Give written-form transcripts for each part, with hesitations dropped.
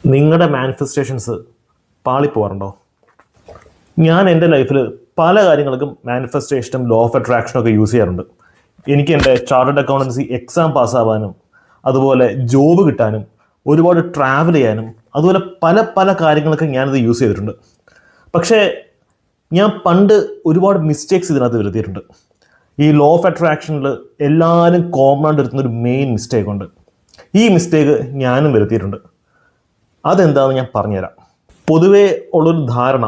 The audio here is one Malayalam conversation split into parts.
നിങ്ങളുടെ മാനിഫെസ്റ്റേഷൻസ് പാളിപ്പോകാറുണ്ടോ? ഞാൻ എൻ്റെ ലൈഫിൽ പല കാര്യങ്ങൾക്കും മാനിഫെസ്റ്റേഷനും ലോ ഓഫ് അട്രാക്ഷനും ഒക്കെ യൂസ് ചെയ്യാറുണ്ട്. എനിക്ക് എൻ്റെ ചാർട്ടേഡ് അക്കൗണ്ടൻസി എക്സാം പാസ്സാവാനും, അതുപോലെ ജോബ് കിട്ടാനും, ഒരുപാട് ട്രാവൽ ചെയ്യാനും, അതുപോലെ പല പല കാര്യങ്ങളൊക്കെ ഞാനിത് യൂസ് ചെയ്തിട്ടുണ്ട്. പക്ഷേ ഞാൻ പണ്ട് ഒരുപാട് മിസ്റ്റേക്സ് ഇതിനകത്ത് വരുത്തിയിട്ടുണ്ട്. ഈ ലോ ഓഫ് അട്രാക്ഷനിൽ എല്ലാവരും കോമൺ ആയിട്ട് എടുത്തുന്നൊരു മെയിൻ മിസ്റ്റേക്ക് ഉണ്ട്. ഈ മിസ്റ്റേക്ക് ഞാനും വരുത്തിയിട്ടുണ്ട്. അതെന്താണെന്ന് ഞാൻ പറഞ്ഞുതരാം. പൊതുവേ ഉള്ളൊരു ധാരണ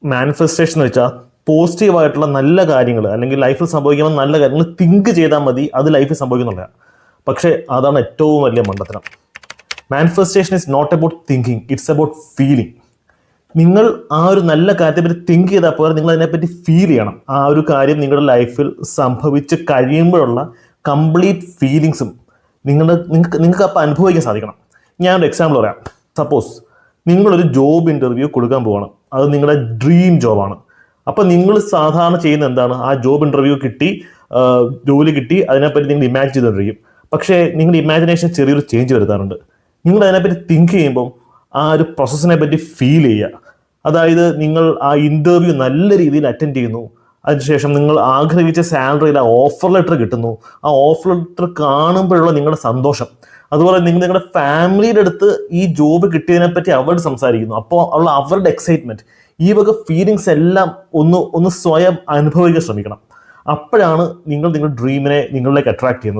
മാനിഫെസ്റ്റേഷൻ എന്ന് വെച്ചാൽ പോസിറ്റീവായിട്ടുള്ള നല്ല കാര്യങ്ങൾ അല്ലെങ്കിൽ ലൈഫിൽ സംഭവിക്കുന്ന നല്ല കാര്യങ്ങൾ തിങ്ക് ചെയ്താൽ മതി, അത് ലൈഫിൽ സംഭവിക്കുന്നുള്ളതാണ്. പക്ഷേ അതാണ് ഏറ്റവും വലിയ മണ്ടത്തരം. Manifestation is not about thinking, it's about feeling. നിങ്ങൾ ആ ഒരു നല്ല കാര്യത്തെപ്പറ്റി തിങ്ക് ചെയ്താൽ പോലെ നിങ്ങൾ അതിനെപ്പറ്റി ഫീൽ ചെയ്യണം. ആ ഒരു കാര്യം നിങ്ങളുടെ ലൈഫിൽ സംഭവിച്ച് കഴിയുമ്പോഴുള്ള കംപ്ലീറ്റ് ഫീലിങ്സും നിങ്ങൾക്ക് അപ്പോൾ അനുഭവിക്കാൻ സാധിക്കണം. ഞാനൊരു എക്സാമ്പിൾ പറയാം. സപ്പോസ് നിങ്ങളൊരു ജോബ് ഇൻ്റർവ്യൂ കൊടുക്കാൻ പോവാണ്. അത് നിങ്ങളുടെ ഡ്രീം ജോബാണ്. അപ്പോൾ നിങ്ങൾ സാധാരണ ചെയ്യുന്ന എന്താണ്, ആ ജോബ് ഇൻ്റർവ്യൂ കിട്ടി, ജോലി കിട്ടി, അതിനെപ്പറ്റി നിങ്ങൾ ഇമാജിൻ ചെയ്തുകൊണ്ടിരിക്കും. പക്ഷേ നിങ്ങളുടെ ഇമാജിനേഷൻ ചെറിയൊരു ചേഞ്ച് വരുത്താറുണ്ട്. നിങ്ങൾ അതിനെപ്പറ്റി തിങ്ക് ചെയ്യുമ്പം ആ ഒരു പ്രോസസ്സിനെ പറ്റി ഫീൽ ചെയ്യുക. അതായത് നിങ്ങൾ ആ ഇൻ്റർവ്യൂ നല്ല രീതിയിൽ അറ്റൻഡ് ചെയ്യുന്നു, അതിനുശേഷം നിങ്ങൾ ആഗ്രഹിച്ച സാലറിയിൽ ആ ഓഫർ ലെറ്റർ കിട്ടുന്നു. ആ ഓഫർ ലെറ്റർ കാണുമ്പോഴുള്ള നിങ്ങളുടെ സന്തോഷം, അതുപോലെ നിങ്ങളുടെ ഫാമിലിയുടെ അടുത്ത് ഈ ജോബ് കിട്ടിയതിനെ പറ്റി അവർ സംസാരിക്കുന്നു, അപ്പോൾ ഉള്ള അവരുടെ എക്സൈറ്റ്മെൻറ്റ്, ഈ വക ഫീലിങ്സ് എല്ലാം ഒന്ന് സ്വയം അനുഭവിക്കാൻ ശ്രമിക്കണം. അപ്പോഴാണ് നിങ്ങൾ നിങ്ങളുടെ ഡ്രീമിനെ നിങ്ങളിലേക്ക് അട്രാക്ട് ചെയ്യുന്നത്.